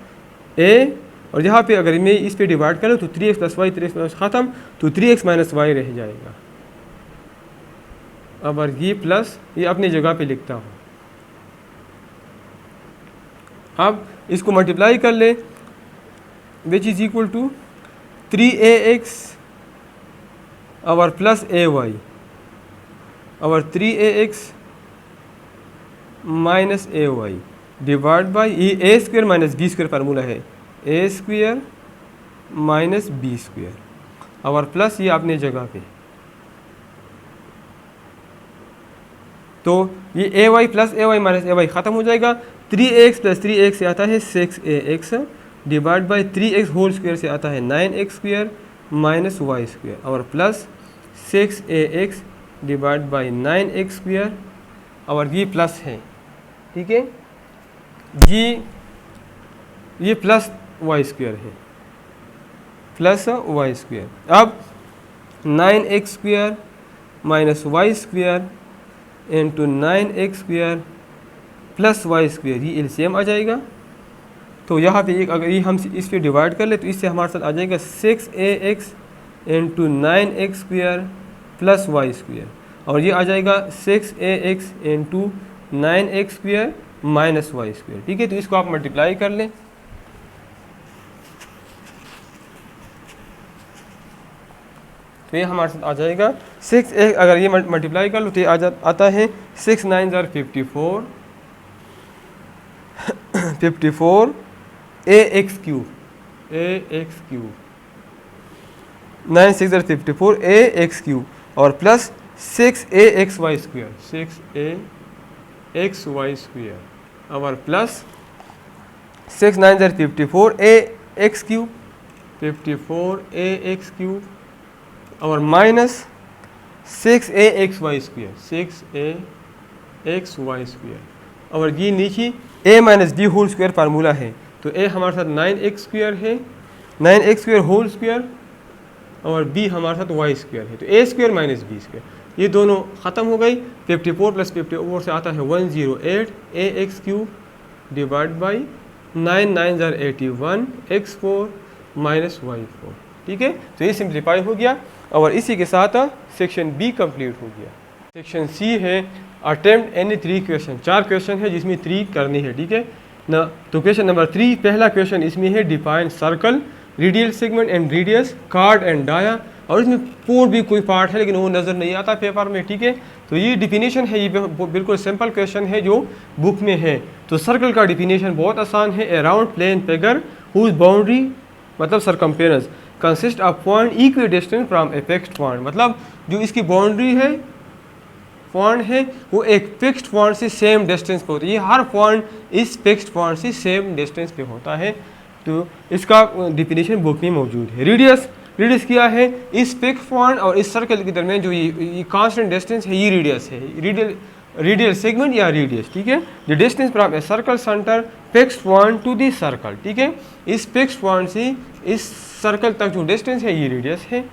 Speaker 1: a, और यहाँ पे अगर मैं इस पे डिवाइड करूँ तो 3x plus Y, 3x plus ख़त्म, तो 3x माइनस वाई रह जाएगा। अब ये प्लस ये अपनी जगह पे लिखता हूँ। अब इसको मल्टीप्लाई कर ले, विच इज इक्वल टू 3ax और प्लस ay और 3ax minus ay divide by ये A square minus B square formula है, A square minus B square, और प्लस ये अपने जगह पे। तो ये A Y plus A Y minus A Y ख़त्म हो जाएगा, 3x प्लस 3x से आता है 6ax divide by 3x whole square से आता है 9x square minus Y square, और plus 6ax divide by 9x square, और ये प्लस है, ठीक है। ये प्लस वाई स्क्वायर है, प्लस वाई स्क्वायर। अब 9x square minus Y square into 9x square plus Y square, ये एलसीएम आ जाएगा। तो यहाँ पे एक अगर ये हम इस पे डिवाइड कर ले तो इससे हमारे साथ आ जाएगा 6ax into 9x square plus Y square, और ये आ जाएगा 6ax into 9x square minus Y square, ठीक है। तो इसको आप मल्टीप्लाई कर लें, तो ये हमारे साथ आ जाएगा 6 अगर ये मल्टीप्लाई कर लो तो ये आता है 6 9 ज़ार 54 54 ax क्यूब 9 6 ज़ार 54 ax क्यूब, और plus 6axy square 6axy square, और प्लस 6 9 ज़ार 54 ax क्यूब 54 ax क्यूब, और minus 6axy square 6axy square, और ये नीचे a minus B whole square formula है, तो a हमारे साथ 9x स्क्वायर है, 9x स्क्वायर होल स्क्वायर, और b हमारे साथ y स्क्वायर है, तो a square minus B square, ये दोनों ख़त्म हो गई। 54 प्लस 54 से आता है 108 ax क्यूब डिवाइड बाई 9 9 ज़ार 81 x4 माइनस y4, ठीक है। तो ये सिंप्लीफाई हो गया, और इसी के साथ सेक्शन बी कंप्लीट हो गया। सेक्शन सी है अटेम्प्ट एनी 3 क्वेश्चन, 4 क्वेश्चन है जिसमें 3 करनी है, ठीक है ना। तो क्वेश्चन नंबर 3 पहला क्वेश्चन इसमें है define circle, radial segment and radius, chord and dia, और इसमें पूर भी कोई पार्ट है लेकिन वो नज़र नहीं आता पेपर में, ठीक है। तो ये डिफिनीशन है, ये बिल्कुल सिंपल क्वेश्चन है जो बुक में है। तो सर्कल का डिफिनीशन बहुत आसान है, a round plane figure whose boundary मतलब circumference consist of point equidistance from a fixed point, मतलब जो इसकी बाउंड्री है पॉइंट है वो एक फिक्स्ड पॉइंट से सेम डिस्टेंस पे होता है। ये हर पॉइंट इस फिक्स्ड पॉइंट से सेम डिस्टेंस पे होता है। तो इसका डिफिनीशन बुक में मौजूद है। रेडियस क्या है, इस फिक्स्ड पॉइंट और इस सर्कल के दरमियान जो ये कांस्टेंट डिस्टेंस है, ये रेडियस है, रेडियल सेगमेंट या रेडियस, ठीक है। The distance from a circle centre fixed point to the circle, ठीक है। इस फिक्स्ड पॉइंट से इस सर्कल तक जो डिस्टेंस है ये रेडियस है।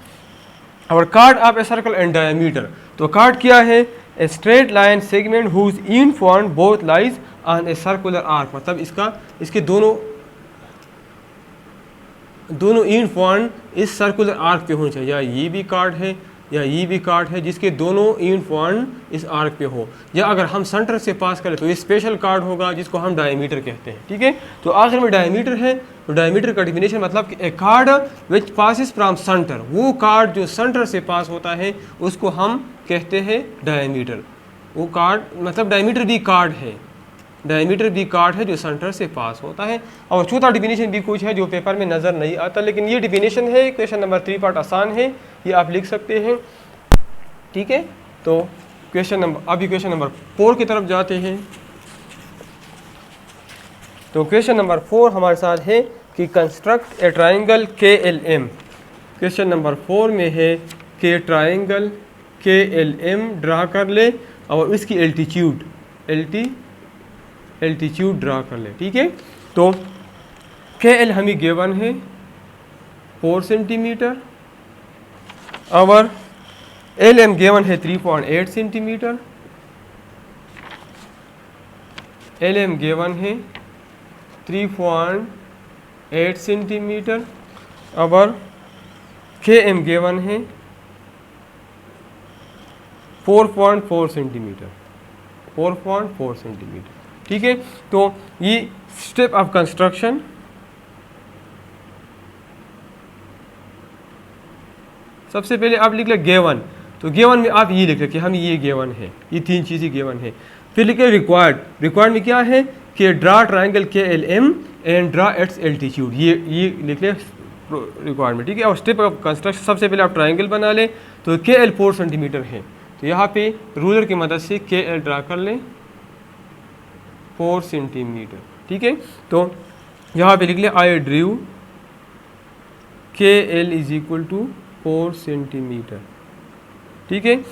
Speaker 1: और card of a circle and diameter, तो कार्ड क्या है, a straight line segment who's in point both lies on a circular arc, मतलब इसके दोनों इन पॉइंट इस सर्कुलर आर्क पे होने चाहिए। या ये भी कार्ड है या ये भी कार्ड है जिसके दोनों इन पॉइंट इस आर्क पे हो, या अगर हम सेंटर से पास करें तो ये स्पेशल कार्ड होगा जिसको हम डायमीटर कहते हैं, ठीक है। तो आखिर में डायमीटर है, तो डायमीटर का डिफिनेशन मतलब कि a chord which passes from centre, वो कार्ड जो सेंटर से पास होता है उसको हम कहते हैं डायमीटर। वो कार्ड मतलब डायमीटर भी कार्ड है, डायमीटर भी कार्ड है जो सेंटर से पास होता है। और चौथा डिफिनेशन भी कुछ है जो पेपर में नज़र नहीं आता, लेकिन ये डिफिनेशन है। क्वेश्चन नंबर 3 पार्ट आसान है, ये आप लिख सकते हैं, ठीक है। तो अभी क्वेश्चन नंबर 4 की तरफ जाते हैं। तो क्वेश्चन नंबर 4 हमारे साथ है कि कंस्ट्रक्ट ए ट्राइंगल KLM। क्वेश्चन नंबर 4 में है कि ट्राइंगल KLM ड्रा कर ले और उसकी एल्टीट्यूड ड्रा कर ले, ठीक है। तो KL हमें गिवन है 4 सेंटीमीटर और LM गिवन है 3.8 सेंटीमीटर, LM गिवन है 3.8 सेंटीमीटर और KM गिवन है 4.4 सेंटीमीटर, 4.4 सेंटीमीटर, ठीक है। तो ये स्टेप ऑफ कंस्ट्रक्शन, सबसे पहले आप लिख ले गिवन, तो गिवन में आप ये लिख ले कि हम ये गिवन है, ये 3 चीज़ें गिवन है। फिर लिख ले रिक्वायर्ड में क्या है कि draw triangle KLM and draw it's altitude, ये लिख ले रिक्वायरमेंट, ठीक है। और स्टेप ऑफ कंस्ट्रक्शन, सबसे पहले आप ट्राइंगल बना ले, तो KL 4 सेंटीमीटर है, तो यहाँ पे रूलर की मदद से KL ड्रा कर लें 4 सेंटीमीटर, ठीक है। तो यहाँ पे लिख ले I drew KL is equal to 4 centimetre, ठीक है।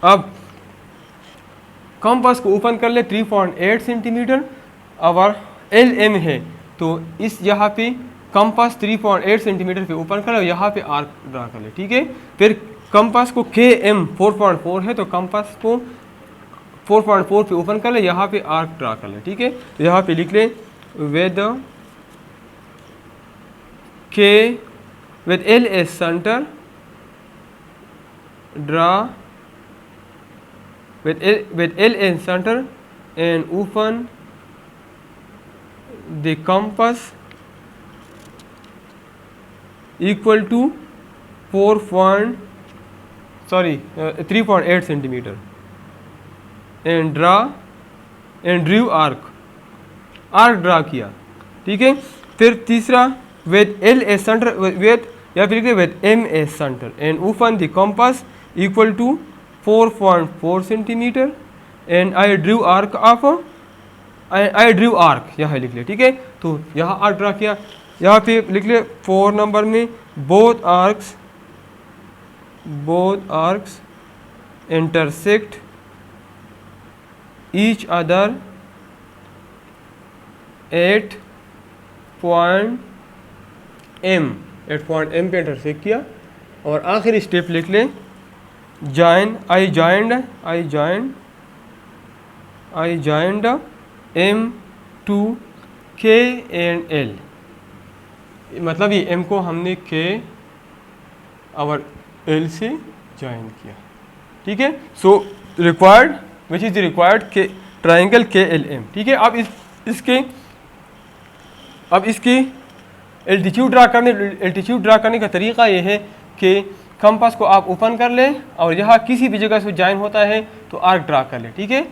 Speaker 1: अब कंपास को ओपन कर ले 3.8 सेंटीमीटर और LM है, तो इस यहाँ पे कंपास 3.8 सेंटीमीटर पे ओपन कर ले, यहाँ पे आर्क ड्रा कर ले, ठीक है। फिर कंपास को KM 4.4 है, तो कंपास को 4.4 पे ओपन कर ले, यहाँ पे आर्क ड्रा कर ले, ठीक है। तो यहाँ पे लिख ले with L as center, draw with L as center and open the compass equal to 3.8 centimetre and drew arc draw किया, ठीक है। फिर तीसरा with L as center या फिर with M as center and open the compass equal to 4.4 centimetre and I drew arc यहाँ लिख ले, ठीक है। तो यहाँ आर्क ड्रा किया, यहाँ पे लिख ले 4 नंबर में both arcs intersect each other at point M पे इंटरसेक्ट किया। और आखिरी स्टेप लिख लें I joined M to K and L, मतलब ये M को हमने K और L से ज्वाइन किया, ठीक है। So required which is the required के ट्राइंगल KLM, ठीक है। अब इसकी एल्टीट्यूड ड्रा करने का तरीका ये है कि कंपास को आप ओपन कर लें और यहाँ किसी भी जगह से ज्वाइन होता है तो आर्क ड्रा कर लें, ठीक है।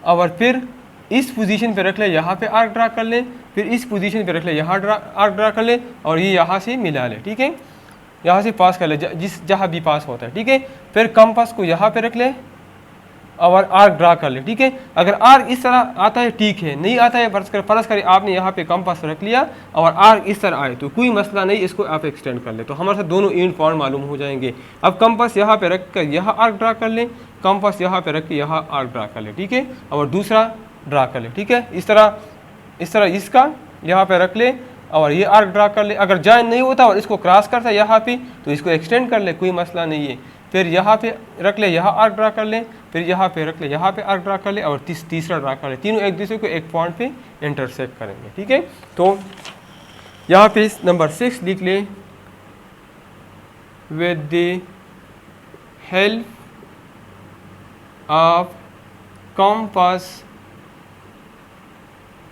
Speaker 1: और फिर इस पोजीशन पे रख ले, यहाँ पे आर्क ड्रा कर लें, फिर इस पोजीशन पे रख ले, यहाँ आर्क ड्रा कर ले और ये यहाँ से मिला ले, ठीक है। यहाँ से पास कर ले, जहाँ भी पास होता है, ठीक है। फिर कंपास को यहाँ पे रख ले और आर्क ड्रा कर ले, ठीक है। अगर आर्क इस तरह आता है ठीक है, नहीं आता है फर्ज करें आपने यहाँ पे कंपास रख लिया और आर्क इस तरह आए तो कोई मसला नहीं, इसको आप एक्सटेंड कर ले, तो हमारे साथ दोनों एंड पॉइंट मालूम हो जाएंगे। अब कंपास यहाँ पे रख कर यहाँ आर्क ड्रा कर ले, कंपास यहाँ पे रख के यहाँ आर्क ड्रा कर ले, ठीक है, और दूसरा ड्रा कर ले, ठीक है। इस तरह इसका यहाँ पे रख ले और ये आर्क ड्रा कर ले। अगर जॉइन नहीं होता और इसको क्रॉस करता है यहाँ पे तो इसको एक्सटेंड कर ले, कोई मसला नहीं है। फिर यहाँ पे रख ले, यहाँ आर्क ड्रा कर ले, फिर यहाँ पे रख ले, यहाँ पे आर्क ड्रा कर ले और तीसरा ड्रा कर ले। तीनों एक दूसरे को एक पॉइंट पे इंटरसेक्ट करेंगे, ठीक है। तो यहाँ पे नंबर 6 लिख ले, with the help of compass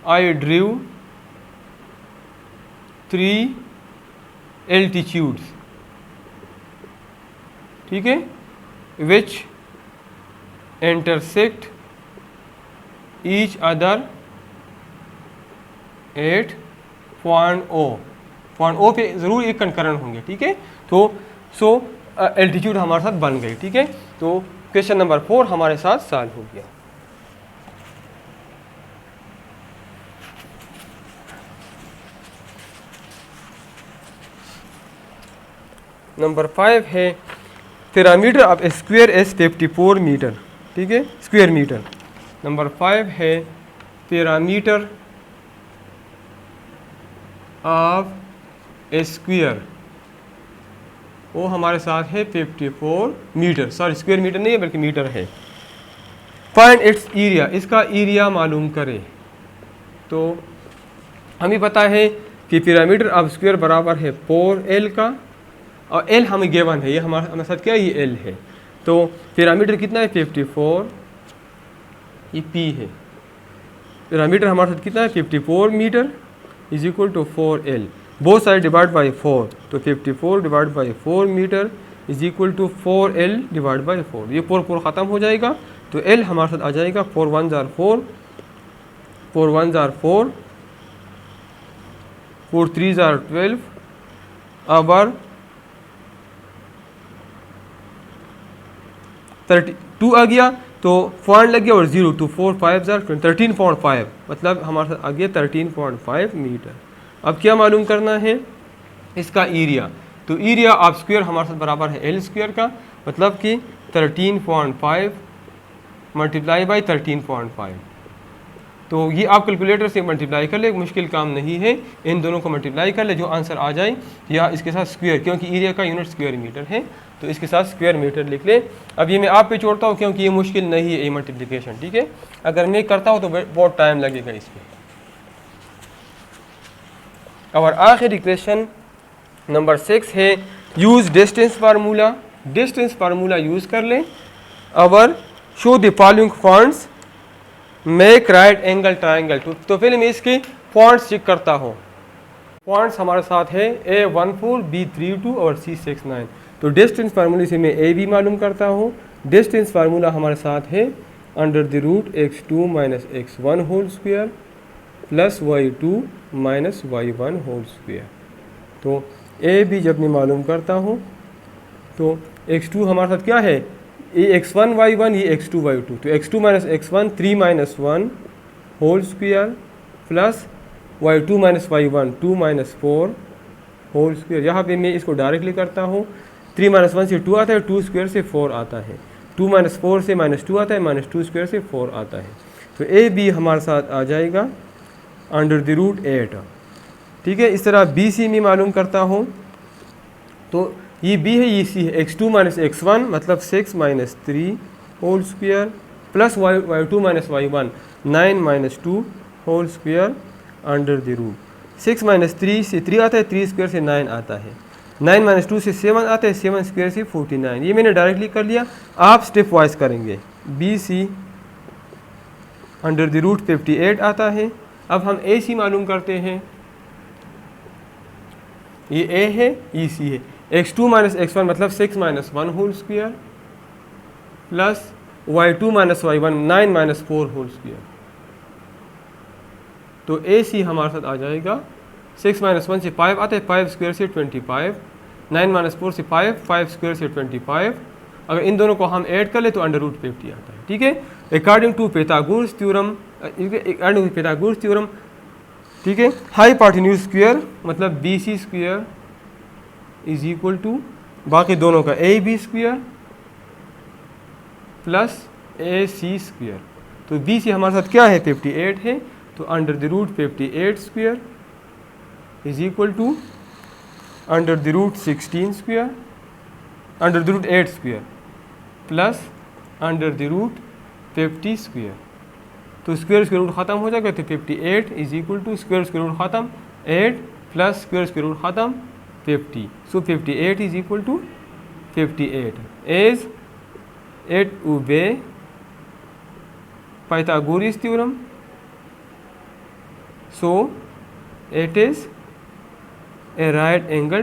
Speaker 1: I drew 3 altitudes, ठीक है, which intersect each other at point O पे ज़रूर एक कंकरन होंगे, ठीक है। तो एल्टीट्यूड हमारे साथ बन गई, ठीक है। तो क्वेश्चन नंबर 4 हमारे साथ सॉल्व हो गया। नंबर 5 है perimeter of square is 54 metre, ठीक है, स्क्वायर मीटर। नंबर 5 है पैरामीटर ऑफ स्क्वायर, वो हमारे साथ है 54 मीटर, सॉरी स्क्वायर मीटर नहीं है बल्कि मीटर है। फाइंड इट्स एरिया, इसका एरिया मालूम करें। तो हमें पता है कि पैरामीटर ऑफ स्क्वायर बराबर है 4L का, और L हमें गिवन है, ये हमारे साथ क्या है, ये L है। तो पैरामीटर कितना है 54, ये P है। पैरामीटर हमारे साथ कितना है 54 metre is equal to 4L, both side divide by 4, तो 54 divide by 4 metre is equal to 4L divide by 4। ये 4 ख़त्म हो जाएगा तो L हमारे साथ आ जाएगा 4 1 जार 4, 4 1 जार 4, 4 3 जार 12, अब 32 आ गया तो पॉइंट लग गया और 0 2 4 5 जार 13.5, मतलब हमारे साथ आ गया 13.5 मीटर। अब क्या मालूम करना है, इसका एरिया। तो एरिया ऑफ स्क्वायर हमारे साथ बराबर है L स्क्वायर का, मतलब कि 13.5 मल्टीप्लाई बाई 13.5। तो ये आप कैलकुलेटर से मल्टीप्लाई कर ले, मुश्किल काम नहीं है, इन दोनों को मल्टीप्लाई कर ले, जो आंसर आ जाए, या इसके साथ स्क्वायर, क्योंकि एरिया का यूनिट स्क्वायर मीटर है तो इसके साथ स्क्वायर मीटर लिख ले। अब ये मैं आप पे छोड़ता हूँ क्योंकि ये मुश्किल नहीं है ये मल्टीप्लिकेशन, ठीक है। अगर मैं करता हूँ तो बहुत टाइम लगेगा इसमें। और आखिरी क्वेश्चन नंबर 6 है use distance formula. Distance formula use कर लें और show the following points make right angle triangle. तो पहले मैं इसके पॉइंट्स चेक करता हूँ। पॉइंट्स हमारे साथ है A14, B32 और C69। तो डिस्टेंस फार्मूले से मैं A भी मालूम करता हूँ। डिस्टेंस फार्मूला हमारे साथ है under the root x2 minus x1 whole square plus y2 minus y1 whole square. तो A भी जब मैं मालूम करता हूँ तो x2 हमारे साथ क्या है, ये x1 y1, ये x2 y2, तो x2 minus x1 3 minus 1 whole square plus y2 minus y1 2 minus 4 whole square. यहाँ पे मैं इसको डायरेक्टली करता हूँ, 3 माइनस 1 से 2 आता है, 2 स्क्वायर से 4 आता है, 2 माइनस 4 से माइनस 2 आता है, माइनस 2 स्क्वायर से 4 आता है। तो ए बी हमारे साथ आ जाएगा अंडर द रूट 8, ठीक है। इस तरह बी सी मैं मालूम करता हूँ, तो ये बी है, ये सी है, x2 माइनस x1 मतलब 6 minus 3 whole square plus y2 minus y1 9 minus 2 whole square under the root 6 minus 3 से 3 आता है, 3 स्क्वायर से 9 आता है, 9 माइनस 2 से 7 आता है, 7 स्क्वायर से 49। ये मैंने डायरेक्टली कर लिया, आप स्टेप वाइज करेंगे। B C under the root 58 आता है। अब हम ए सी मालूम करते हैं, ये ए है, ये सी है, x2 माइनस x1 मतलब 6 minus 1 whole square plus y2 minus y1 9 minus 4 whole square. तो ए सी हमारे साथ आ जाएगा 6 माइनस 1 से 5 आता है, 5 स्क्वायर से 25 9 माइनस 4 से 5, 5 स्क्वायर से 25। अगर इन दोनों को हम ऐड कर ले तो अंडर रूट 50 आता है, ठीक है। अकॉर्डिंग टू पाइथागोरस थ्योरम, ठीक है, हाइपोटेन्यूज स्क्वायर मतलब B C square is equal to बाकी दोनों का A B square plus A C square. तो बी सी हमारे साथ क्या है 58 है, तो under the root 58 square is equal to under the root 16 square, under the root 8 square plus under the root 50 square. तो स्क्वायर स्क्वायर रूट ख़त्म हो जाएगा, तो 58 is equal to square square root ख़त्म 8 प्लस स्क्वायर स्क्वायर रूट ख़त्म 50। So 58 is equal to 58 as it obey Pythagoras theorem, so it is a right angle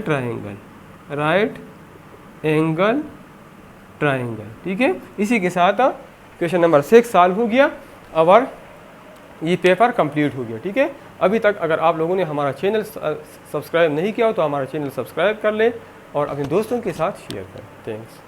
Speaker 1: triangle, ठीक है। इसी के साथ क्वेश्चन नंबर 6 सॉल्व हो गया और ये पेपर कंप्लीट हो गया, ठीक है। अभी तक अगर आप लोगों ने हमारा चैनल सब्सक्राइब नहीं किया हो तो हमारा चैनल सब्सक्राइब कर लें और अपने दोस्तों के साथ शेयर करें। थैंक्स।